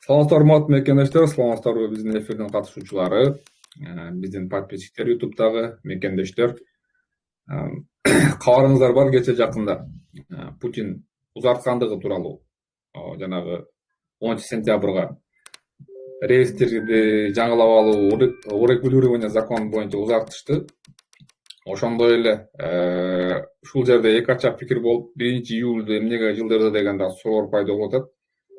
Саламатсыздар урматтуу мекендештер, саламатсыздарбы биздин эфирдин катышуучулары, биздин подписчиктер, ютубтагы мекендештер. Кабарыңыздар бар, кече жакында Путин узарткандыгы тууралуу жанагы 10 сентябрга рейстерди жаңылап алуу урегулирование закон боюнча узартышты. Ошондой эле ушул жерде эки ачак пикир болуп, 1-июлда эмнеге жылдырды деген да суроолор пайда болуп атат.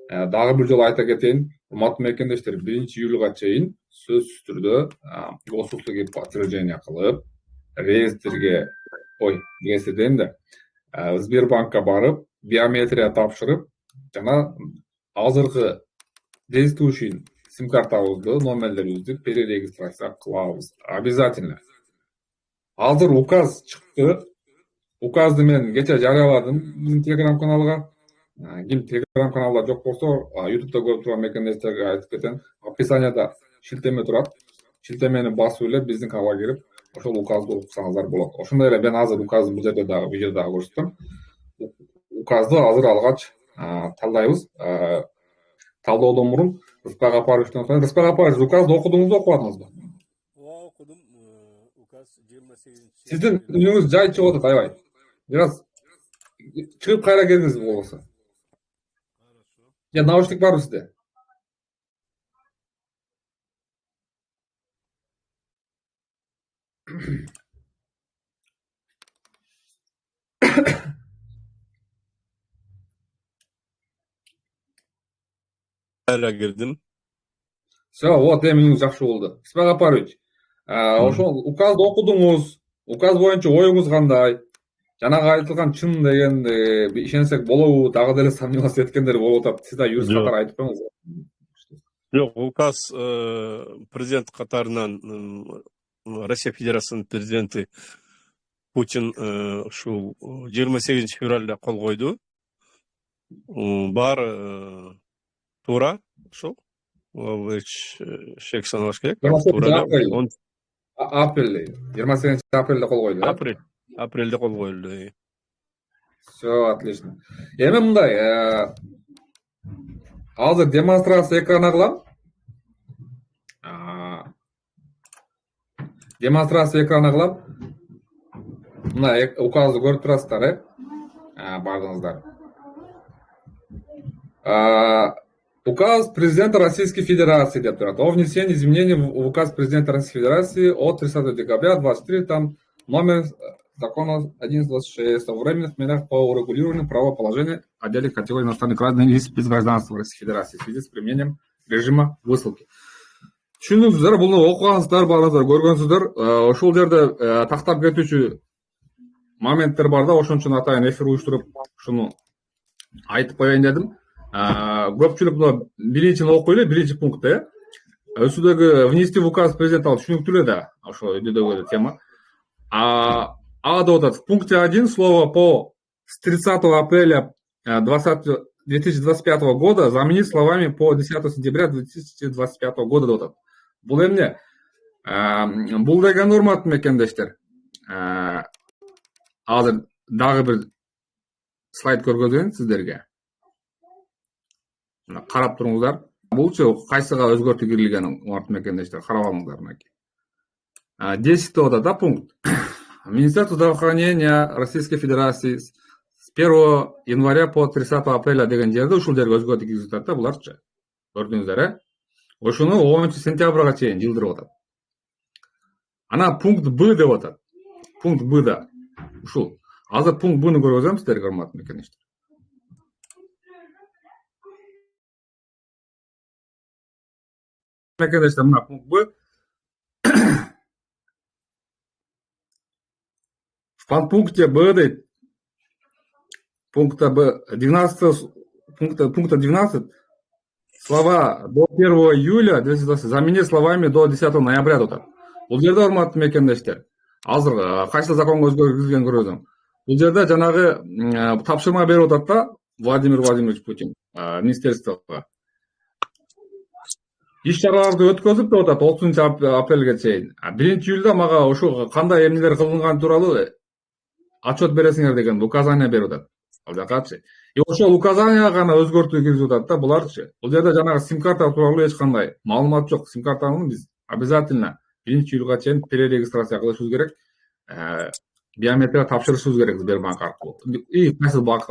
Дагы бир жолу айта кетейин, урматтуу мекендештер, 1-июлга чейин сөзсүз түрдө госуслуги подтверждение кылып, реестрге Сбербанкка барып, биометрия тапшырып, жана азыркы действующий сим-картабызды, номерлерибизди перерегистрация кылабыз. Обязательно. Азыр указ чыкты. Указды мен кече жарыяладым биздин Telegram каналга. Ким Telegram каналда жок болсо, YouTube'да көрүп турган мекендештерге айтып кетем. Описанияда шилтеме турат. Шилтемени басып эле биздин каналга кирип, ошол указды окусаңыздар болот. Ошондой эле мен азыр указды бул жерде дагы видеодо көрсөттүм. Указды азыр алгач талдайбыз. Талдоодон мурун Рыспак Апаровичтен сурайын. Рыспак Апарович, указды окудуңузбу, окубадыңызбы? Окудум. Указ 28. Сиздин үнүңүз жай чыгып атат, аябай. Бир аз чыгып кайра келиңиз болбосо. Хорошо. Я наушник барбы сизде? Кайра кирдим. Все, вот эми жакшы болду. Рыспак Апарович, ошол указды окудуңуз. Указ боюнча оюңуз кандай? Жанагы айтылган чын дегенде ишенсек болобу? Дагы деле сомневаться эткендер болуп атат. Сиз да юрист катары айтып коюңуз. Жок, указ президент катарынан Россия Федерациясынын президенти Путин ушул 28 февралда кол койду. Баары туура ошол. Шек саналыш керек. Апрелде, 28 апрелде кол койду. Апрелде кол коюлду. Все, отлично. Эми мындай, азыр демонстрация экрана кылам. Демонстрация экрана кылам. Мына указды көрүп турасыздар, бардыңыздар. Указ президента Российской Федерации деп турат. О внесении изменений в указ президента Российской Федерации от 30 декабря 23, там номер закона 1126 о временных мерах по урегулированию правоположения отдельных категорий иностранных граждан лиц без гражданства Российской Федерации в связи с применением режима высылки. Түшүндүңүздөр, буну окугансыздар, баарыңыздар көргөнсүздөр. Ошол жерде тактап кетүүчү моменттер бар да, ошон үчүн атайын эфир уюштуруп ушуну айтып коеюн дедим. Көпчүлүк мына биринчини окуйлу, биринчи пунктте. Өсүдөгү внести в указ президента ал түшүнүктүү эле да, ошо үйдөгү тема. Деп атат, в пункте 1 слово по с 30 апреля 2025 года заменить словами по 10 сентября 2025 года деп атат. Бул эмне? Бул деген урматтуу мекендештер. Азыр дагы бир слайд көргөзөйүн сиздерге. Карап туруңуздар. Булчу кайсыга өзгөртүү кирилген, урматтуу мекендештер, карап алыңыздар мынакей. 10 деп атат да пункт. Министерство здравоохранения Российской Федерации с 1 января по 30 апреля деген жерде ушул жерге өзгөртүү киргизип атат да буларчы. Көрдүңүздөр, Ошону 10 сентябрга чейин жылдырып атат. Ана пункт Б деп атат. Пункт Б'да ушул. Азыр пункт Б'ны көргөзөм сиздерге, урматтуу мекендештер. Мекендештер, мына пункт Б. В подпункте Б дейт. Пункта Б 12 пункта 12 слова до 1 июля 2020 заменить словами до 10 ноября деп атат. Бул жерде, урматтуу мекендештер, азыр кайсы законго өзгөртүү киргизген көрөзөм. Бул жерде жанагы тапшырма берип атат да Владимир Владимирович Путин министерствого. Иш чараларды өткөзүп деп атат 30 апрелге чейин. 1 июлда мага ошо кандай эмнелер кылынган тууралуу отчет бересиңер деген указание берип атат. Ал жакачы. Ошол указанияга гана өзгөртүү киргизип атат да буларчы. Бул жерде жанагы сим карта тууралуу эч кандай маалымат жок. Сим картаны биз обязательно 1-июлга чейин перерегистрация кылышыбыз керек. Биометрия тапшырышыбыз керек Сбербанк аркылуу. И кайсы банк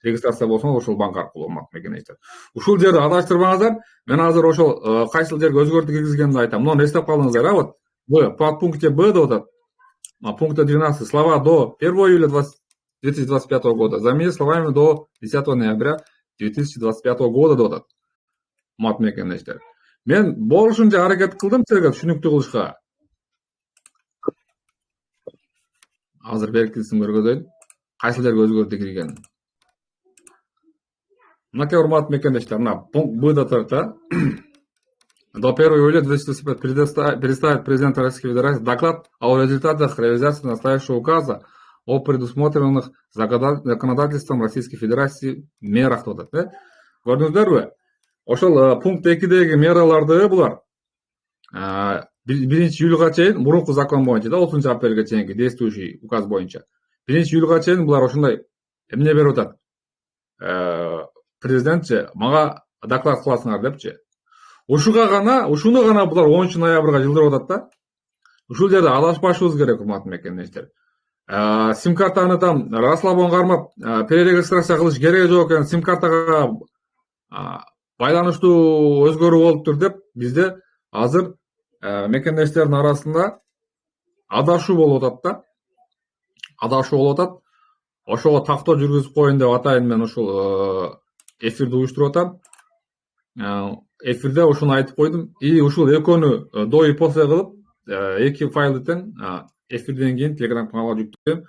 регистрация болсоңуз ошол банк аркылуу урматтуу мекенечтер. Ушул жерди адаштырбаңыздар. Мен азыр ошол кайсыл жерге өзгөртүү киргизгенимди айтам. Муну эстеп калдыңыздар, а вот Б, подпункте Б деп атат. Пункта 12 слова до 1 июля 2025 года заменить словами до 10 ноября 2025 года деп атат. Урматтуу мекенечтер. Мен болушунча аракет кылдым силерге түшүнүктүү кылышка. Азыр беркилсин көргөзөйүн. Кайсыл жерге өзгөртүү киргенин. Мынакей урматтуу мекенечтер, мына пункт Б турат. До 1 июля 2025 представить президенту Российской Федерации доклад о результатах реализации настоящего указа о предусмотренных законодательством Российской Федерации мерах деп атат. Көрдүңүздөрбү? Ошол пункт 2деги мераларды булар 1-июлга чейин мурунку закон боюнча да 30 апрелге чейинки действующий указ боюнча 1-июлга чейин булар ошондой эмне берип атат. Президентчи мага доклад кыласыңар депчи. Ушуну гана булар 10 ноябрга жылдырып атат да. Ушул жерде адашпашыбыз керек, урматтуу мекенечтер. Сим картаны там расслабон кармап перерегистрация кылыш кереги жок экен, сим картага байланыштуу өзгөрүү болуптур деп бизде азыр мекенечтердин арасында адашуу болуп атат да. Адашуу болуп атат. Ошого тактоо жүргүзүп коеюн деп атайын мен ушул эфирди уюштуруп атам. Эфирде ушуну айтып койдум. И ушул экөөнү до и после кылып, эки файлды тең эфирден кийин Telegram каналга жүктөйм.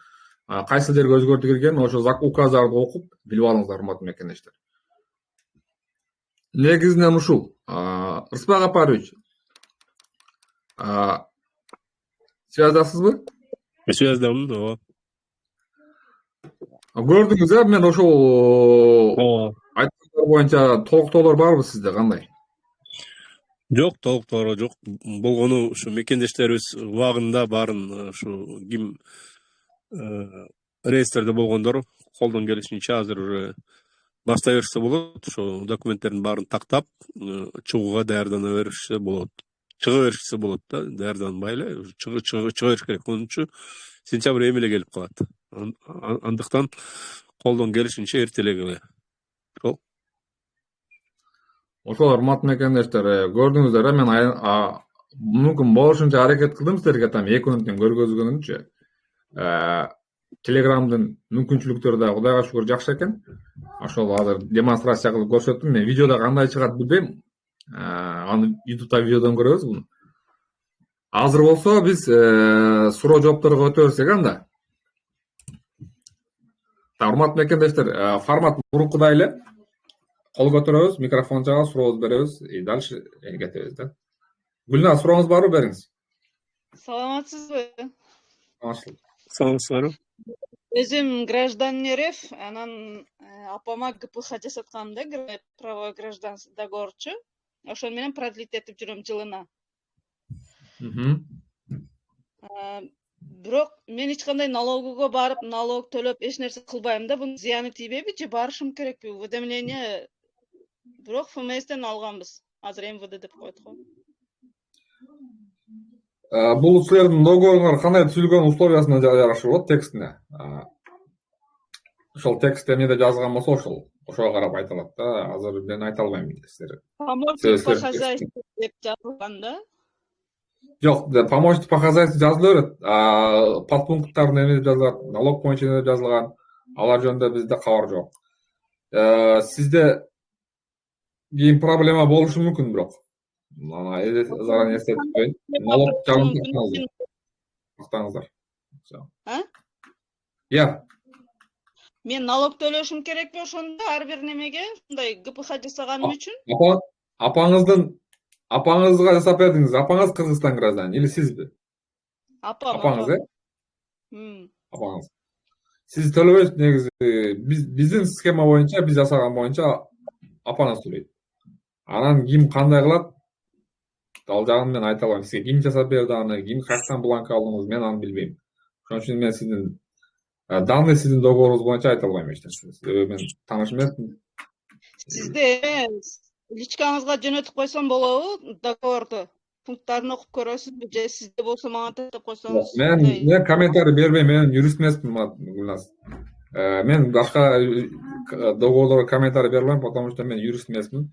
Кайсы жерге өзгөртүү киргенин ошо указдарды окуп билип алыңыздар, урматтуу мекенечтер. Негизинен ушул. Рыспак Апарович, связдасызбы? Связдамын, ооба. Көрдүңүз, мен ошол айткандар боюнча толуктоолор барбы сизде, кандай? Жок, толуктоолор жок. Болгону ушу мекендештерибиз убагында баарын ушу ким реестрде болгондор колдон келишинче азыр уже баштай беришсе болот. Ошо документтердин баарын тактап, чыгууга даярдана беришсе болот. Чыга беришсе болот да, даярданбай эле чыга бериш керек. Онунчу сентябрь эми эле келип калат. Андыктан колдон келишинче эртелегиле. Ошол урматтуу мекендештер, көрдүңүздөр, мен мүмкүн болушунча аракет кылдым силерге там экөөнү тең көргөзгөнүмчү. Телеграмдын мүмкүнчүлүктөрү да Кудайга шүгүр жакшы экен. Ошол азыр демонстрация кылып көрсөттүм. Мен видеодо кандай чыгат билбейм. Аны YouTube'да видеодон көрөбүз буну. Азыр болсо биз суроо жоопторго өтө берсек анда. Урматтуу мекендештер, формат мурункудай эле. Кол көтөрөбүз, микрофон жагып сурообузду беребиз и дальше кетебиз да. Гүлназ, сурооңуз барбы, бериңиз. Саламатсызбы? Саламатсызбы. Өзүм гражданин РФ, анан апама ГПХ жасаткам да, правовой гражданство договорчу. Ошол менен продлить этип жүрөм жылына. Бирок мен эч кандай налогого барып, налог төлөп эч нерсе кылбайм да. Бунун зыяны тийбейби же барышым керекпи? Уведомление бирок ФМСтен алганбыз. Азыр МВД деп коет го. Бул силердин договоруңар кандай түзүлгөн условиясына жараша болот, текстине. Ошол текстте эмнеде жазылган болсо ошого карап айтылат да. Азыр мен айта албайм силерге. Помощник по хозяйству деп жазылган да. Жок, помощник по хозяйству жазыла берет. Подпункттардын эмне деп жазылат, налог боюнча эмне деп жазылган, алар жөнүндө бизде кабар жок. Сизде кийин проблема болушу мүмкүн, бирок заранее эстетип коеюн. Налог жагын тактаңыздар. Мен налог төлөшүм керекпи ошондо ар бир немеге, ушундай ГПХ жасаганым үчүн? Апаңызга жасап бердиңиз. Апаңыз Кыргызстан гражданин или сизби? Апаңыз, Апаңыз. Сиз төлөбөйсүз негизи. Биздин схема боюнча, биз жасаган боюнча апаңыз төлөйт. Анан ким кандай кылат? Ал жагын мен айта албайм. Сизге ким жасап берди аны, ким кайчан бланк алдыңыз, мен аны билбейм. Ошон үчүн мен сиздин Данный сиздин договоруңуз боюнча айта албайм эч нерсе. Себеби мен тааныш эмесмин. Сизде личкаңызга жөнөтүп койсом болобу договорду? Пункттарын окуп көрөсүзбү же сизде болсо мага таттап койсоңуз? Мен комментарий бербейм, мен юрист эмесмин, Гүлназ. Мен башка договордорго комментарий бере албайм, потому что мен юрист эмесмин.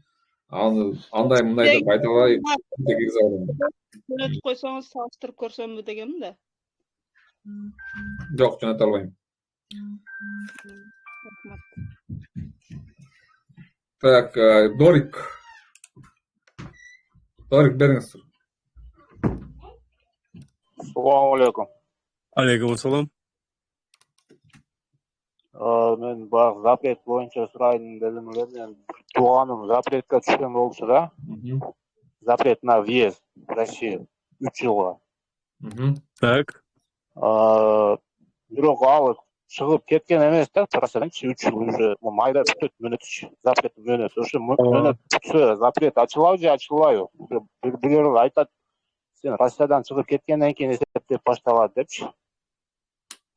Андай мындай деп айта албай киргизе албайм. Жөнөтүп койсоңуз салыштырып көрсөмбү дегенмин да. Жок, жөнөтө албайм. Рахмат. Так, Дорик. Дорик, бериңиз. Assalomu alaykum. Алейкум ассалам. Men bak zapret boyunca suraydım dedim men tuğanım zapretga tushgan bolsa da. Запрет на въезд в Россию 3 yılga. Так. Бирок ал чыгып кеткен эмес да, карасаңчы 3 yıl уже майда бүтөт мөөнөт запрет мөөнөт. Ошо мөөнөт бүтсө запрет ачылабы же ачылбайбы? Бирөө айтат, сен Россиядан чыгып кеткенден кийин эсептеп башталат депчи.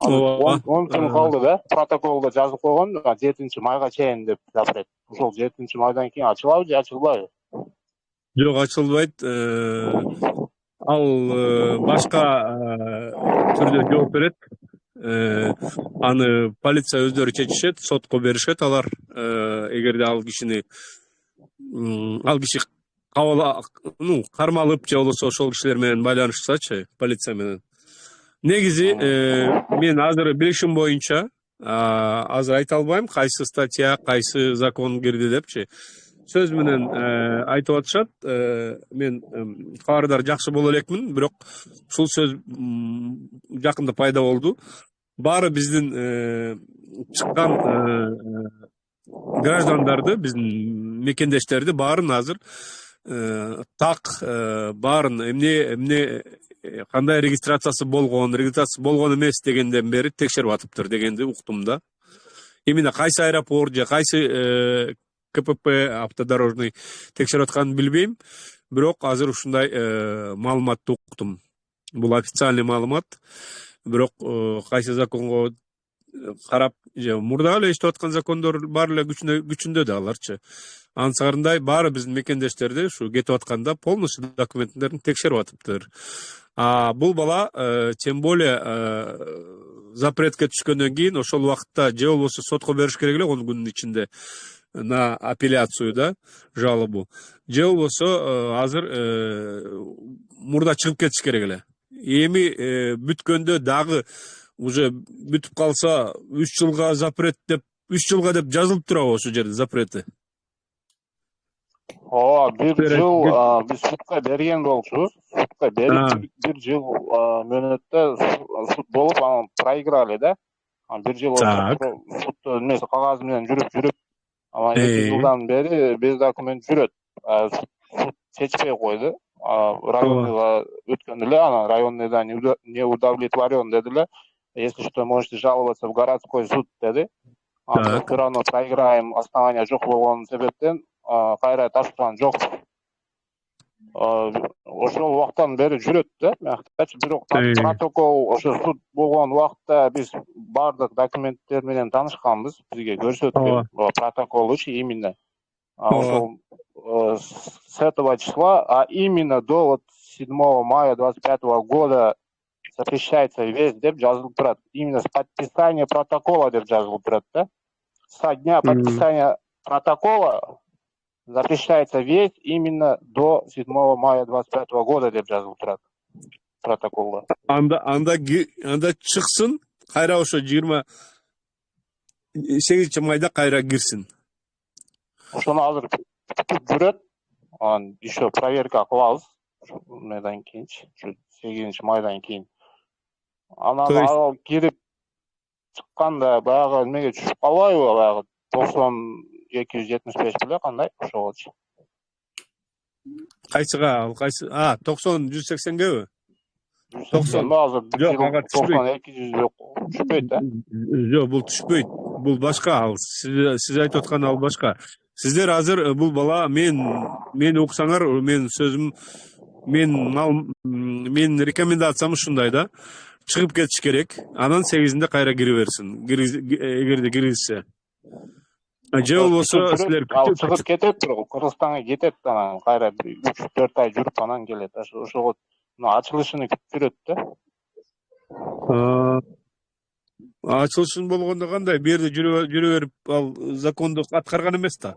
10 күн калды да, протоколдо жазып койгон 7-майга чейин деп запрет. Ошол 7-майдан кийин ачылабы же ачылбайбы? Жок, ачылбайт. Ал башка түрдө жооп берет. Аны полиция өздөрү чечишет, сотко беришет алар. Эгерде ал киши кармалып же болбосо ошол кишилер менен байланышсачы, полиция менен. Негизи мен азыр билишим боюнча азыр айта албайм кайсы статья, кайсы закон кирди депчи. Сөз менен айтып атышат. Мен кабардар жакшы боло элекмин, бирок ушул сөз жакында пайда болду. Баары биздин чыккан граждандарды, биздин мекендештерди баарын азыр так баарын эмне кандай регистрациясы болгон эмес дегенден бери текшерип атыптыр дегенди уктум да. Именно кайсы аэропорт же кайсы КПП автодорожный текшерип атканын билбейм, бирок азыр ушундай маалыматты уктум. Бул официальный маалымат. Бирок кайсы законго карап же мурда эле иштеп аткан закондор баары эле күчүндө да аларчы. Ансарындай баары биздин мекендештерди ушу кетип атканда полностью документтерин текшерип атыптыр. Бул бала тем более запретке түшкөндөн кийин ошол убакытта же болбосо сотко бериш керек эле 10 күндүн ичинде на апелляцию да, жалобу. Же болбосо азыр мурда чыгып кетиш керек эле. Эми бүткөндө дагы уже бүтүп калса 3 жылга запрет деп 3 жылга деп жазылып турабы ошол жерде запрети? Bir yıl biz sudка берген болчубуз. Sudка берип bir yıl мөөнөттө суд болуп анан проиграли да. 1 жыл суд эмеси кагазы менен жүрүп анан 2 жылдан бери без документ жүрөт. Суд чечпей койду. Районныйга өткөн эле, анан районныйдан не удовлетворен деди эле. Если что, можете жаловаться в городской суд деди. Анан все равно проиграем, основания жок болгон себептен кайра ташкан жок. Ошол убактан бери жүрөт да. Бирок протокол ошо суд болгон убакта биз бардык документтер менен таанышканбыз. Бизге көрсөткөн протоколчу именно. Ошол с этого числа, а именно до 7 мая 25 года запрещается въезд деп жазылып турат. Именно с подписания протокола деп жазылып турат да. Со дня подписания протокола запрещается въезд именно до 7 мая 25 года деп жазылып турат протоколда. Анда чыксын, кайра ошо 28 майда кайра кирсин. Ошону азыр жүрөт. Анан еще проверка кылабыз. Мындан кийинчи, 8 майдан кийин. Анан ал кирип чыкканда баягы эмеге түшүп калбайбы, баягы 90-275 беле кандай ошолчу. Кайсыга ал кайсы? 90-180геби? 90 азыр 90-200 түшпөйт да. Жок, бул түшпөйт. Бул башка ал. Сиз айтып аткан ал башка. Сиздер азыр бул бала мен уксаңар, мен сөзүм, мен рекомендациям ушундай да. чыгып кетиш керек. Анан 8-inde кайра кире берсин. Эгерде киргизсе. Же болбосо силер ал чыгып кетет, бирок Кыргызстанга кетет, анан кайра 3-4 ай жүрүп анан келет. Ошого ачылышын күтүп жүрөт да. Ачылышын болгондо кандай? Бу жерде жүрө берип ал законду аткарган эмес да.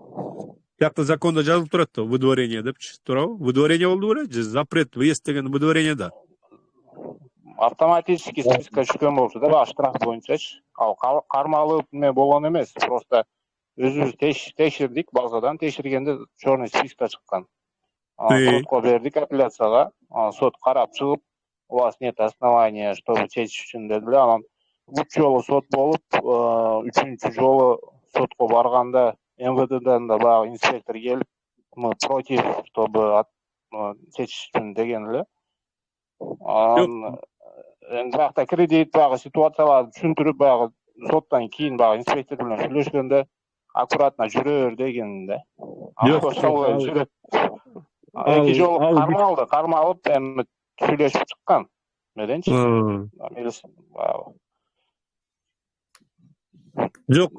Биякта законда жазылып турат да, выдворение депчи, туурабы? Выдворение болду беле? Же запрет въезд деген выдворение да. Автоматически списка түшкөн болчу да, баягы штраф боюнчачы. Ал кармалып эме болгон эмес, просто өзүбүз текшердик, базадан текшергенде черный списка чыккан. Сотко бердик, апелляцияга. Сот карап чыгып, у вас нет основания, чтобы чечиш үчүн дедиле. Анан 3 жолу сот болуп, 3-чү жолу сотко барганда МВДдан да баягы инспектор келип, мы против, чтобы чечиш үчүн деген эле. Эми баягы кредит баягы ситуацияларды түшүндүрүп, баягы соттан кийин баягы инспектор менен сүйлөшкөндө аккуратно жүрө бер деген да. Ошол жүрөт. 2 жолу кармалып эми сүйлөшүп чыккан. Меденчи? Жок,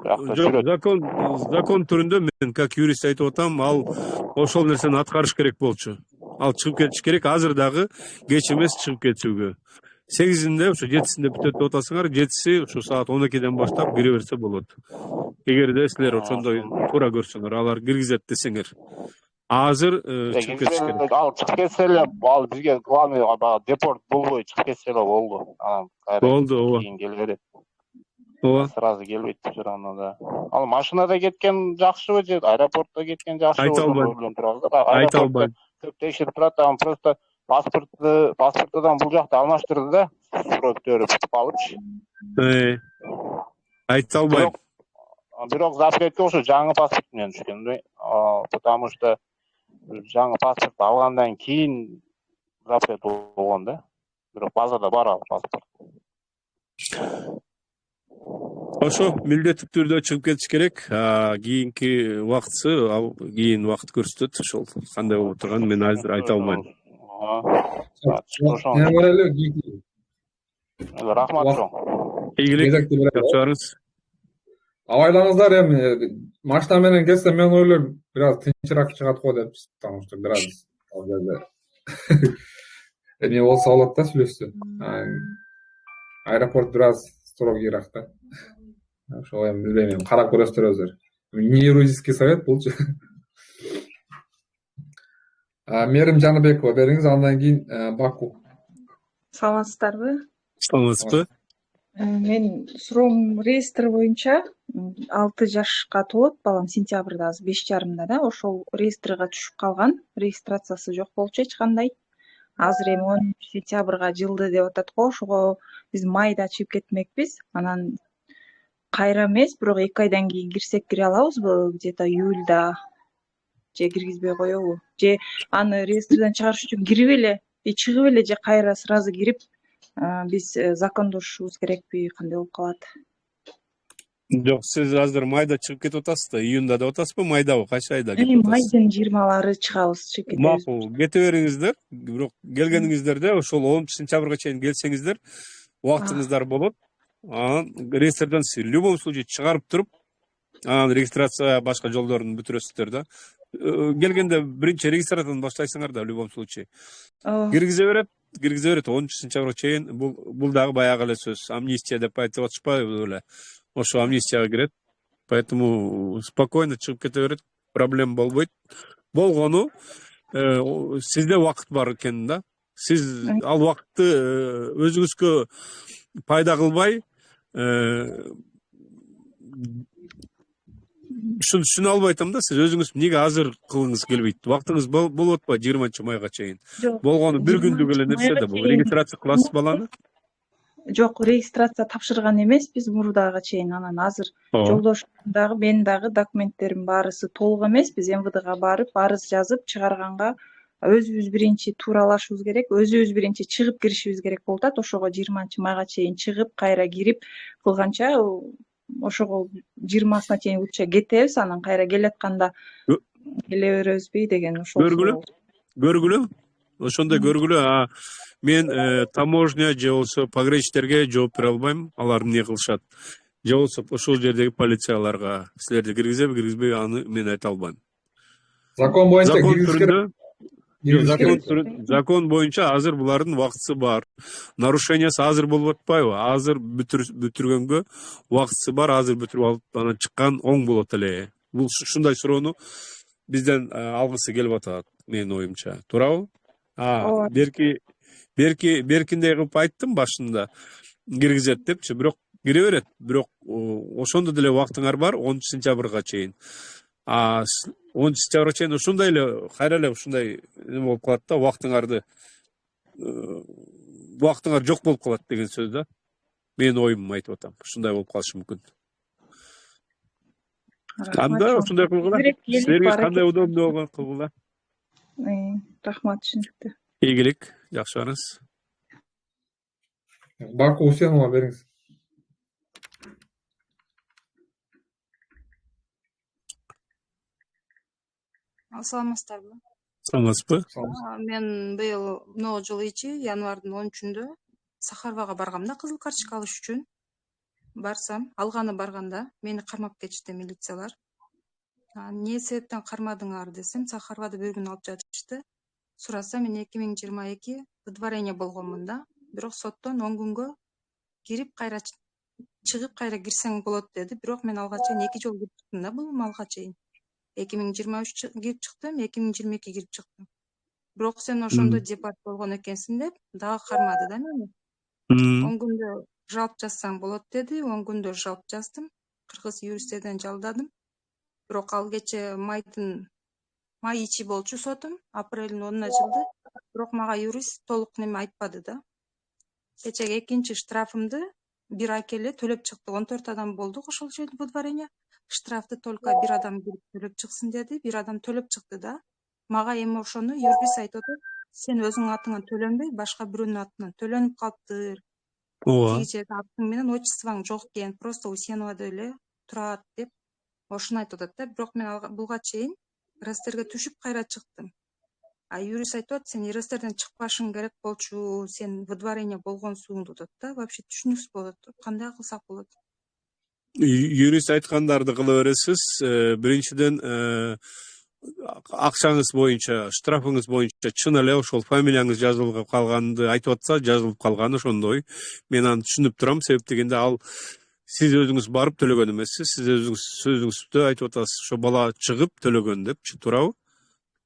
закон түрүндө мен как юрист айтып атам, ал ошол нерсени аткарыш керек болчу. Ал чыгып кетиш керек, азыр дагы кеч эмес чыгып кетүүгө. 8-inde, ошо 7-синде бүтөт деп атасыңар, 7-си ошо саат 12-ден баштап кире берсе болот. Эгерде силер ошондой туура көрсөңөр, алар киргизет десеңер. Азыр чыгып кетиш керек. Ал чыгып кетсе эле, ал бизге главный депорт болбой чыгып кетсе эле болду. Болду, ооба. Кийин келе берет. Ооба. Сразу келбейт все равно да. Ал машинада кеткен жакшыбы же аэропортто кеткен жакшыбы? Айта албайм. Айта албайм. Көп текшерип турат, анан просто паспортудан бул жакта алмаштырды да, сроктөрү бүтүп калыпчы. Айта албайм. Бирок запретке ошо жаңы паспорт менен түшкөн, потому что жаңы паспорт алгандан кийин запрет болгон да. Бирок базада бар ал паспорт. Ошо милдеттүү түрдө чыгып кетиш керек. Кийинки убактысы, ал кийин убакыт көрсөтөт. Ошол кандай болуп турганын мен азыр айта албайм. Рахмат чоң. Ийгилик. Жакшы. Абайлаңыздар, эми машина менен келсе мен ойлойм бир аз тынчыраак чыгат го деп, потому что бир аз ал жерде эме болсо болот да, сүйлөшсө. Аэропорт бир аз строгийраак да. Ошо эми билбейм, карап көрөсүздөр өзүлөр. Не юридический совет булчу. Мерим Жаныбекова бериңиз, андан кийин Баку. Саламатсыздарбы? Саламатсызбы? Мен суроом реестр боюнча 6 жашка толот балам сентябрда, азыр 5,5 да. Ошол реестрге түшүп калган. Регистрациясы жок болчу эч кандай. Азыр эми 10 сентябрга жылды деп атат го. Ошого биз майда чыгып кетмекпиз. Анан кайра эмес, бирок 2 айдан кийин кирсек кире алабызбы? Где-то июльда же киргизбей коебу? Же аны реестрден чыгарыш үчүн кирип эле, чыгып эле же кайра сразу кирип биз закондошушубуз керекпи, кандай болуп калат? Жок, сиз азыр майда чыгып кетип атасыз да, июнда деп атасызбы, майдабы, кайсы айда кетип атасыз? Майдын 20-лары чыгабыз, чыгып кетебиз. Макул, кете бериңиздер, бирок келгениңиздерде ошол 10 сентябрга чейин келсеңиздер, убактыңыздар болот. Анан реестрден в любом случае чыгарып туруп, анан регистрация башка жолдорун бүтүрөсүздөр да. Келгенде биринчи регистрациядан баштайсыңар да в любом случае. Киргизе берет 10 сентябрга чейин. Бул дагы баягы эле сөз. Амнистия деп айтып атышпайбы эле. Ошо амнистияга кирет. Поэтому спокойно чыгып кете берет. Проблем болбойт. Болгону сизде убакыт бар экен да. Сиз ал убакытты өзүңүзгө пайда кылбай, түшүнө албай атам да, сиз өзүңүз эмнеге азыр кылгыңыз келбейт? Убактыңыз болуп атпайбы 20 майга чейин? Болгону бир күндүк эле нерсе да, бул регистрация кыласыз баланы? Жок, регистрация тапшырган эмеспиз мурдага чейин. Анан азыр жолдошум дагы, мен дагы документтерим баарысы толук эмес. Биз МВДга барып, арыз жазып чыгарганга өзүбүз биринчи тууралашыбыз керек, өзүбүз биринчи чыгып киришибиз керек болуп атат. Ошого 20 майга чейин чыгып, кайра кирип кылганча ошого 20-сына чейин лучше кетебиз, анан кайра келатканда келе беребизби деген ошол. Көргүлө. ошондой көргүлө, мен таможня же болбосо пограничниктерге жооп бере албайм, алар эмне кылышат. Же болбосо ошол жердеги полицияларга силерди киргизеби, киргизбейби, аны мен айта албайм. Закон боюнча Закон киргиз керек. түрүндө закон боюнча азыр булардын убактысы бар. Нарушениясы азыр болуп атпайбы? Азыр бүтүргөнгө убактысы бар, азыр бүтүрүп алып анан чыккан оң болот эле. Бул ушундай суроону бизден алгысы келип атат, менин оюмча. Туурабы? Ооба. Беркиндей кылып айттым башында, киргизет депчи, бирок кире берет. Бирок ошондо деле убактыңар бар 10 сентябрга чейин. 10 сентябрга чейин ушундай эле кайра эле ушундай эме болуп калат да, убактыңар жок болуп калат деген сөз да. Менин оюм айтып атам. Ушундай болуп калышы мүмкүн. Анда ушундай кылгыла. Силерге кандай удобно болгон кылгыла. Рахмат, түшүнүктүү. Ийгилик, жакшы барыңыз. Баку Усенова бериңиз. Саламатсыздарбы? Саламатсызбы? Мен быйыл могу жылы январдын 13-үндө Сахарвага баргам да кызыл карточка алыш үчүн. Барсам, алганы барганда мени кармап кетишти милициялар. Эмне себептен кармадыңар десем, Сахарвада bir күн алып жатышты. Сурасам, мен 2022 выдворение болгонмун да. Бирок соттон 10 күнгө кирип кайра чыгып кайра кирсең болот деди. Бирок мен алга чейин 2 жолу кирип чыктым да бул малга чейин. 2023 кирип чыктым, 2022 кирип чыктым. Бирок сен ошондо депорт болгон экенсиң деп, дагы кармады да мени. 10 күндө жалп жазсаң болот деди, 10 күндө жалп жаздым. Кыргыз юристтерден жалдадым. Бирок ал кече май ичи болчу сотум, апрелдин 10-уна жылды. Бирок мага юрист толук неме айтпады да. Кечеге экинчи штрафымды бир ай келе төлөп чыкты. 14 адам болдук ошол жерде выдворение. Штрафты только бир адам кирип төлөп чыксын деди. Бир адам төлөп чыкты да. Мага эми ошону юрист айтып атат. Сен өзүңүн атыңан төлөнбөй, башка бирөөнүн атынан төлөнүп калыптыр. Тиги жерде атың менен отчествоң жок экен, просто Усеновада эле турат деп ошону айтып атат да. Бирок мен буга чейин рестерге түшүп кайра чыктым. Юрист айтып атат, сен рестерден чыкпашың керек болчу, сен выдворение болгонсуң деп атат да. Вообще түшүнүксүз болот. Кандай кылсак болот? Юрист айткандарды кыла бересиз. Биринчиден акчаңыз боюнча, штрафыңыз боюнча чын эле ошол фамилияңыз жазылып калганды айтып атса, жазылып калган ошондой. Мен аны түшүнүп турам, себеп дегенде ал сиз өзүңүз барып төлөгөн эмессиз, сиз өзүңүз сөзүңүздө айтып атасыз, ошо бала чыгып төлөгөн депчи, туурабы?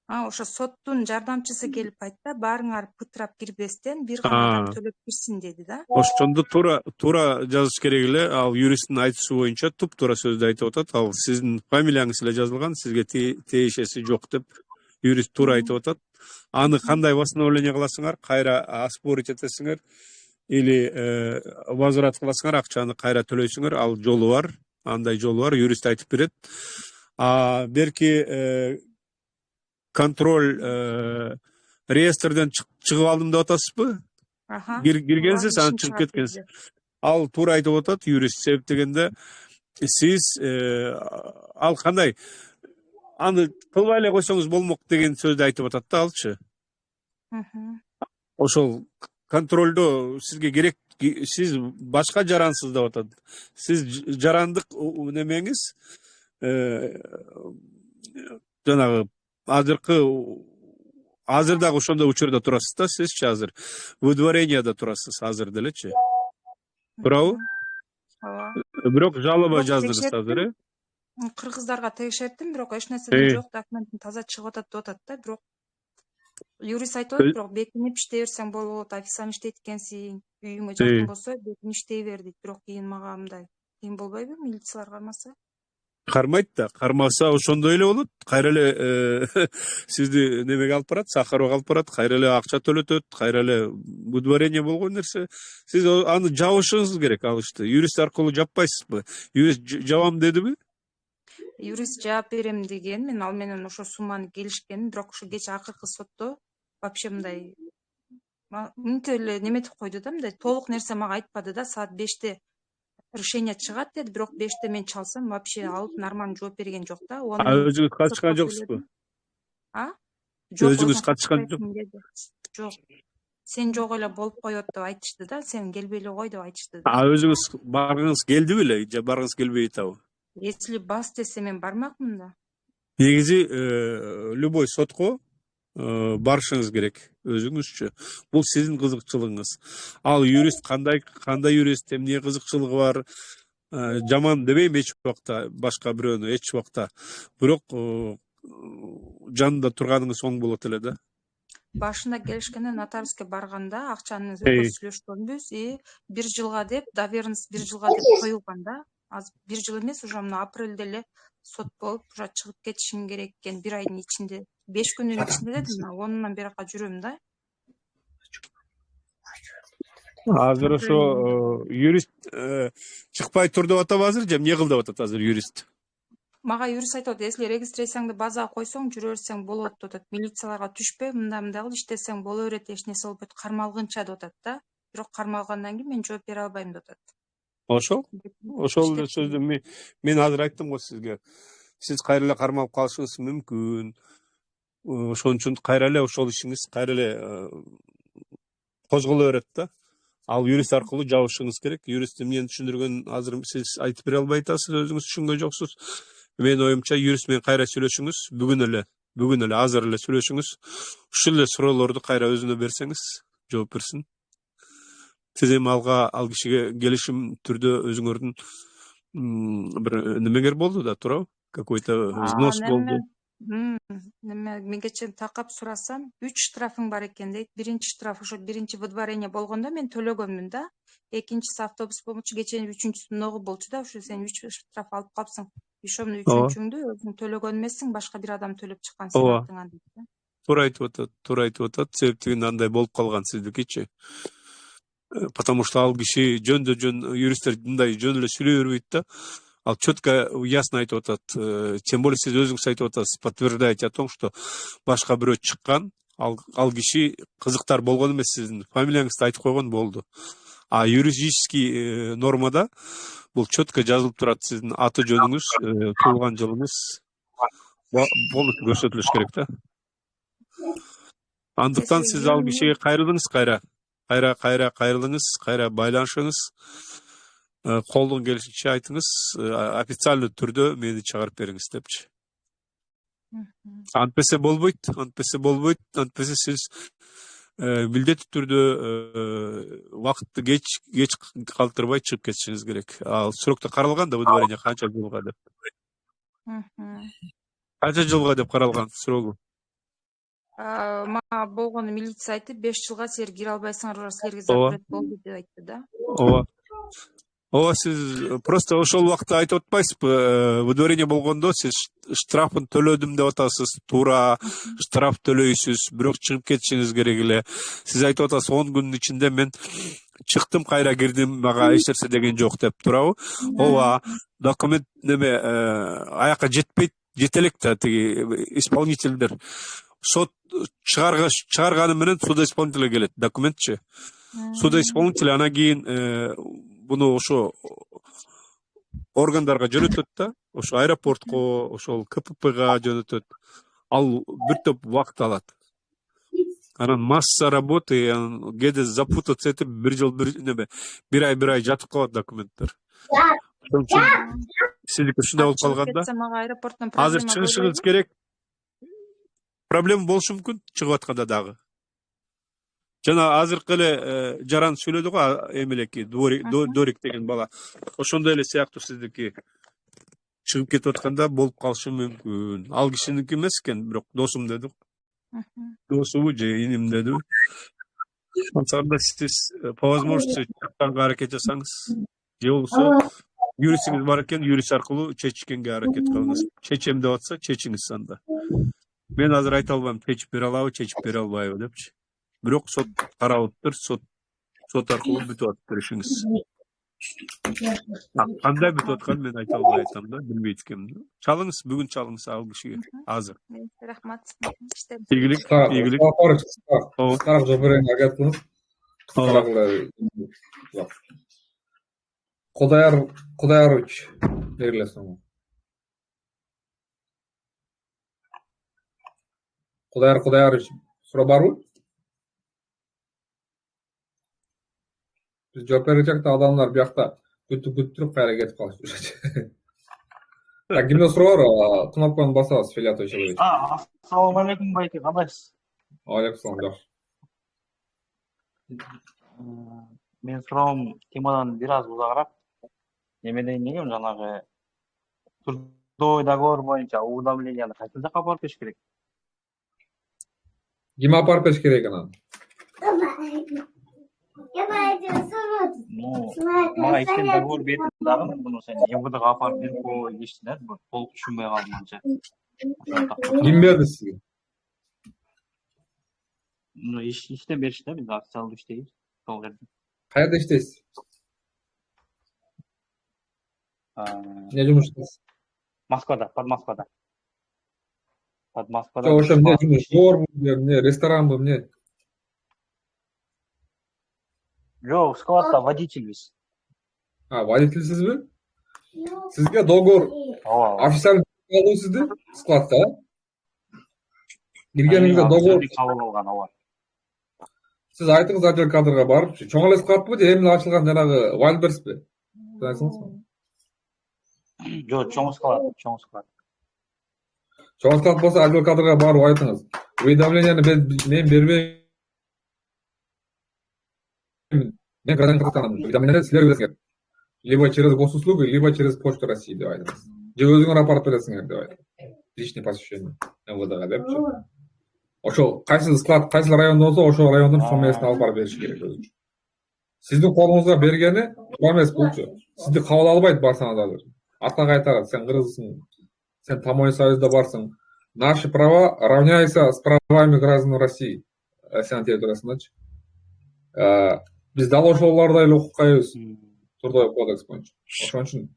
Ошо соттун жардамчысы келип айтты, баарыңар пытрап кирбестен бир гана адам төлөп кирсин деди да. Ошондо туура жазыш керек эле. Ал юристтин айтуусу боюнча туп-туура сөздү айтып атат. Ал сиздин фамилияңыз эле жазылган, сизге тиешеси жок деп юрист туура айтып атат. Аны кандай восстановление кыласыңар, кайра оспорить этесиңер или возврат кыласыңар, акчаны кайра төлөйсүңөр, ал жолу бар. Андай жолу бар, юрист айтып берет. Берки контроль реестрден чыгып алдым деп атасызбы? Киргенсиз, анан чыгып кеткенсиз. Ал туура айтып атат юрист, себеп дегенде сиз ал кандай аны кылбай эле койсоңуз болмок деген сөздү айтып атат да алчы. Ошол контролдо сизге керек, сиз башка жарансыз деп атат. Сиз жарандык немеңиз жанагы азыр дагы ошондой учурда турасыз да, сизчи азыр выдворенияда турасыз азыр делечи. Туурабы? Ооба. Бирок жалоба жаздыңыз азыр, Кыргыздарга текшерттим, бирок эч нерседен жок, документин таза чыгып атат деп атат да, бирок юрист айтып атат, бирок бекинип иштей берсең болот, официально иштейт экенсиң, үйүңө жакын болсо бекинип иштей бер дейт. Бирок кийин мага мындай кыйын болбойбу, милициялар кармаса? Кармайт да, кармаса ошондой эле болот. Кайра эле сизди немеге алып барат, Сахарова алып барат, кайра эле акча төлөтөт, кайра эле выдворение болгон нерсе. Сиз аны жабышыңыз керек, ал ишти. Юрист аркылуу жаппайсызбы? Юрист жабам дедиби? Юрист жаап берем деген, мен ал менен ошо сумманы келишкен, бирок ошо кече акыркы сотто вообще мындай мынтип эле неметип койду да, мындай толук нерсе мага айтпады да. Саат 5-те решение чыгат деди, бирок 5-те мен чалсам вообще алып нормально жооп берген жок да. Өзүңүз катышкан жоксузбу? Жок, өзүңүз катышкан жок. Жок. Сен жок эле болуп коет деп айтышты да, сен келбей эле кой деп айтышты да. Өзүңүз баргыңыз келди беле же баргыңыз келбей атабы? Если бас десе мен бармакмын да. Негизи любой сотко барышыңыз керек өзүңүзчү. Бул сиздин кызыкчылыгыңыз. Ал юрист кандай юрист, эмне кызыкчылыгы бар, жаман дебейм эч убакта, башка бирөөнү эч убакта. Бирок жанында турганыңыз оң болот эле да. Башында келишкенде нотариуске барганда акчаны өкө сүйлөшкөнбүз и 1 жылга деп, доверенность 1 жылга деп коюлган да. Азыр 1 жыл эмес, уже мына апрелде эле сот болуп, уже чыгып кетишим керек экен 1 айдын ичинде. 5 күндүн ичинде дедим, 10-нан бери жүрөм да. Азыр ошо юрист чыкпай тур деп атабы азыр же эмне кыл деп атат азыр юрист? Мага юрист айтып атат, если регистрацияңды базага койсоң, жүрө берсең болот деп атат. Милицияларга түшпө, мындай кыл, иштесең боло берет, эч нерсе болбойт, кармалгынча деп атат да. Бирок кармалгандан кийин мен жооп бере албайм деп атат. Ошол эле сөздү мен азыр айттым го сизге. Сиз кайра эле кармалып калышыңыз мүмкүн. Ошон үчүн кайра эле ошол ишиңиз кайра эле козголо берет да. Ал юрист аркылуу жабышыңыз керек. Юрист эмнени түшүндүргөнүн азыр сиз айтып бере албай атасыз, өзүңүз түшүнгөн жоксуз. Менин оюмча юрист менен кайра сүйлөшүңүз, бүгүн эле азыр эле сүйлөшүңүз. Ушул эле суроолорду кайра өзүнө берсеңиз, жооп берсин. Сиз эми ал кишиге келишим түрдө өзүңөрдүн бир немеңер болду да, туурабы? Какой-то взнос болду. Мен кечээ такап сурасам, 3 штрафың бар экен дейт. Биринчи штраф ошо биринчи выдворение болгондо мен төлөгөнмүн да. Экинчиси автобус болмочу, кечээ үчүнчүсү ноғы болчу да, ошо сен 3 штраф алып калыпсың. Ошонун үчүнчүңдү өзүң төлөгөн эмессиң, башка бир адам төлөп чыккан сенин атыңан дейт да. Туура айтып атат. Себептигин андай болуп калган сиздикичи. Потому что ал киши жөн юристтер мындай жөн эле сүйлөй бербейт да. Ал четко, ясно айтып атат. Тем более сиз өзүңүз айтып атасыз, подтверждаете о том, что башка бирөө чыккан, ал киши кызыктар болгон эмес, сиздин фамилияңызды айтып койгон болду. А юридический нормада бул четко жазылып турат, сиздин аты жөнүңүз, туулган жылыңыз полностью көрсөтүлүш керек да. Андыктан сиз ал кишиге кайрылыңыз, кайрылыңыз, кайра байланышыңыз. Колдон келишинче айтыңыз, официальный түрдө мени чыгарып бериңиз депчи. Антпесе болбойт, антпесе сиз милдеттүү түрдө убакытты кеч калтырбай чыгып кетишиңиз керек. Ал срокто каралган да, выдворение канча жылга деп. Канча жылга деп каралган срогу? Мага болгону милиция айтты, 5 жылга силер кире албайсыңар, уже силерге запрет болду деп айтты да. Ооба, сиз просто ошол убакта айтып атпайсызбы, выдворение болгондо сиз штрафын төлөдүм деп атасыз, туура штраф төлөйсүз, бирок чыгып кетишиңиз керек эле. Сиз айтып атасыз, 10 күндүн ичинде мен чыктым, кайра кирдим, мага эч нерсе деген жок деп, туурабы? Ооба, документ неме аякка жетпейт, жете элек да, тиги исполнительдер. Сот чыгарганы менен судоисполнитель келет, документчи. Судоисполнитель анан кийин буну ошо органдарга жөнөтөт да, ошо аэропортко, ошол КППга жөнөтөт. Ал бир топ убакыт алат. Анан масса работы, кээде запутаться этип бир ай жатып калат документтер. Ошон үчүн сиздики ушундай болуп калганда азыр чыгышыңыз керек. Проблема болушу мүмкүн чыгып атканда дагы. Жана азыркы эле жаран сүйлөдү го, эмелеки Дорик деген бала. Ошондой эле сыяктуу сиздики чыгып кетип атканда болуп калышы мүмкүн. Ал кишиники эмес экен, бирок досум деди. Досубу же иним деди. Ансанда сиз по возможности чыкканга аракет жасаңыз. Же болбосо юристиңиз бар экен, юрист аркылуу чечишкенге аракет кылыңыз. Чечем деп атса, чечиңиз анда. Мен азыр айта албайм, чечип бере алабы, чечип бере албайбы депчи. Бирок сот карап атыптыр, сот аркылуу бүтүп атыптыр ишиңиз. Кандай бүтүп атканын мен айта албай атам да, билбейт экенмин. Чалыңыз, бүгүн чалыңыз ал кишиге азыр. Рахмат. Ийгилик. Старых жоборен агат кылып. Кудаярович берилесиң. Кудаярович суроо барбы? Biz жооп беречек да адамдар биякта күтүп кайра кетип калышты. Так, кимде суроо бар? Кнопканы басабыз, Филятов Человечек. Ассалому алейкум, байке, кандайсыз? Алейкум салам, жакшы. Мен суроом темадан бир аз узагыраак. Немеден дегем, жанагы трудовой договор боюнча уведомленияны кайсы жака барып бериш керек? Ким апарып бериш керек анан? Мага иштен договор бердим дагы, муну сен МВДга апарып берип коюп дешти да, толук түшүнбөй калдым анча. Ким берди сизге? Иштен беришти да, биз официалдуу иштейбиз сол жерде. Каерде иштейсиз? Эмне жумуш иштейсиз? Москвада, под Москвада. Под Москвада. Ошо эмне жумуш? Борбу, эмне, ресторанбы, эмне? Жок, складта водительбиз. Водительсизби? Сизге договор официалдуу алуу сизди складка, киргениңизде договор кабыл алган, ооба. Сиз айтыңыз отдел кадрга барып, чоң эле складпы же эмне ачылган жанагы Вальберспи? Айтсаңызбы? Жок, чоң склад. Чоң склад болсо отдел кадрга барып айтыңыз. Уведомленияны мен бербейм. Мен гражданин Кыргызстанмын. Уведомление силер бересиңер. Либо через госуслугу, либо через Почту России деп айтыңыз. Же өзүңөр апарып бересиңер деп айтыңыз. Личный посвящение МВДга депчи. Ошо кайсы склад, кайсы райондо болсо, ошол райондун фамилиясын алып барып бериш керек өзүнчө. Сиздин колуңузга бергени туура эмес булчу. Сизди кабыл албайт барсаңыз азыр. Артка кайтарат, сен кыргызсың, сен Таможенный союзда барсың. Наши права равняются с правами граждан России. Россиянын территориясындачы. Биз дал ошолордой эле укуккайбыз. Трудовой кодекс боюнча. Ошон үчүн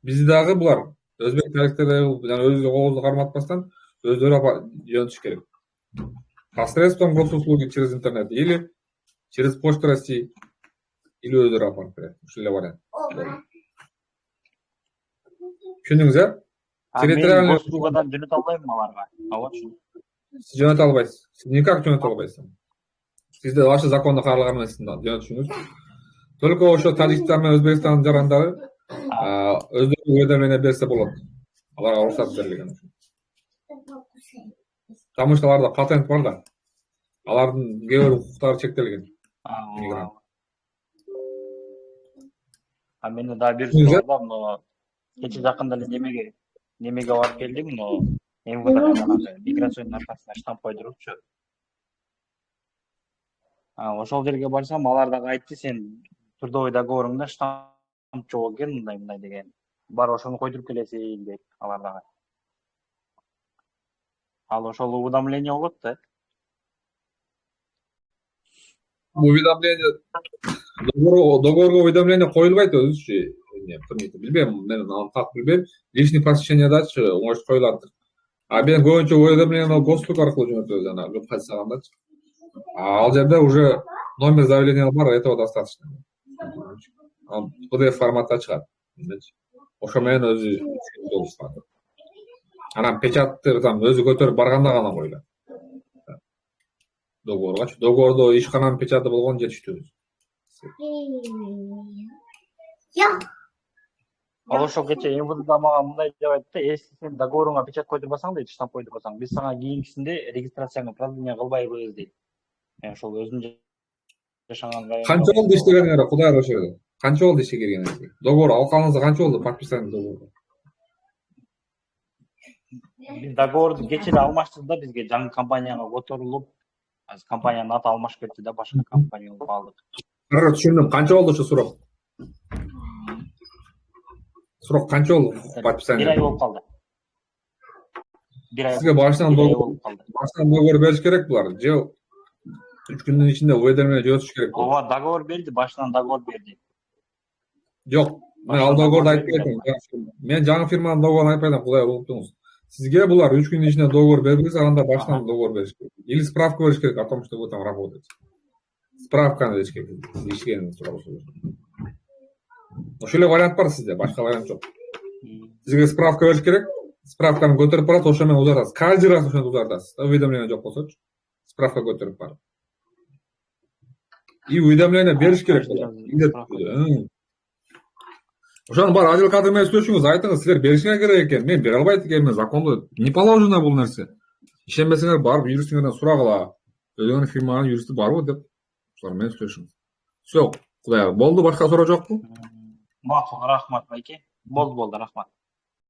бизди дагы булар өзбек тарихтери өзү колубузду карматпастан өздөрү жөнөтүш керек. Посредством госуслуги через интернет или через Почту России или өздөрү апарып берет. Ушул эле вариант. Түшүндүңүз, территориальный госуслугадан жөнөтө албайм аларга. Ооба, түшүндүм. Сиз жөнөтө албайсыз. Сиз никак жөнөтө албайсыз. Сизде вообще закондо каралган эмес жөнөтүшүңүз. Только ошо Тажикстан менен Өзбекстандын жарандары өздөрү уведомление берсе болот. Аларга уруксат берилген. Потому что аларда патент бар да. Алардын кээ бир укуктары чектелген. Менде дагы бир суроо бар, но кече жакында эле немеге барып келдим, но МВДга жанагы миграционный наркасына штамп койдурупчу. Ошол жерге барсам, алар дагы айтты, сен трудовой договоруңда штамп жок экен, мындай деген. Бар ошону койдуруп келесиң дейт алар дагы. Ал ошол уведомление болот да. Уведомление договорго уведомление коюлбайт өзүчү. Билбейм, мен аны так билбейм. Личный посвящениедачы оңош коюлат. Мен көбүнчө уведомлениени госслуг аркылуу жөнөтөбүз, анан көп кайсагандачы. Ал жерде уже номер заявления бар, этого достаточно. PDF форматта чыгат. Ошо менен өзү болушат. Анан печатты там өзү көтөрүп барганда гана коюлат. Договоргачы. Договордо ишкананын печаты болгон жетиштүү. Ал ошол кече МВДда мага мындай деп айтты, если сен договоруңа печат койдурбасаң дейт, штамп койдурбасаң, биз сага кийинкисинде регистрацияңа продление кылбайбыз дейт. Ошол өзүнүн жашаган райондо. Канча болду иштегениңер, Кудай ошо жерде? Канча болду иштегениңер? Договор алганыңызга канча болду подписание договору? Биз договорду кече эле алмаштык да, бизге жаңы компанияга которулуп, азыр компаниянын аты алмашып кетти да, башка компания болуп алдык. Түшүндүм. Канча болду ошо сурок? Сурок канча болду подписание? 1 ай болуп калды. 1 ай. Сизге башынан договор бериш керек булар. Же 3 күндүн ичинде уведомление жөнөтүш керек. Ооба, договор берди, башынан договор берди. Жок, мен ал договорду айтпай атам. Мен жаңы фирманын договорун айтпай атам, Кудай уктуңуз. Сизге булар 3 күндүн ичинде договор бербесе, анда башынан договор бериш керек. Или справка бериш керек о том, что вы там работаете. Справканы бериш керек. Иштегениңиз тууралуу. Ошол эле вариант бар сизде, башка вариант жок. Сизге справка бериш керек. Справканы көтөрүп барат, ошо менен узартасыз. Каждый раз ошентип узартасыз. Уведомление жок болсочу. Справка көтөрүп барып. и уведомление бериш керек Конечно, болот. biraz Міндетті справка. түрде. Ошону бар Адил Кадыр менен сүйлөшүңүз, айтыңыз, силер беришиңер керек экен. Мен бере албайт экенмин, закондо не положено бул нерсе. Ишенбесеңер барып юристиңерден сурагыла. Өзүңөрдүн фирманын юристи барбы деп, ошолар менен сүйлөшүңүз. Все, Кудай болду, башка суроо жокпу? Макул, рахмат байке. Болду, рахмат.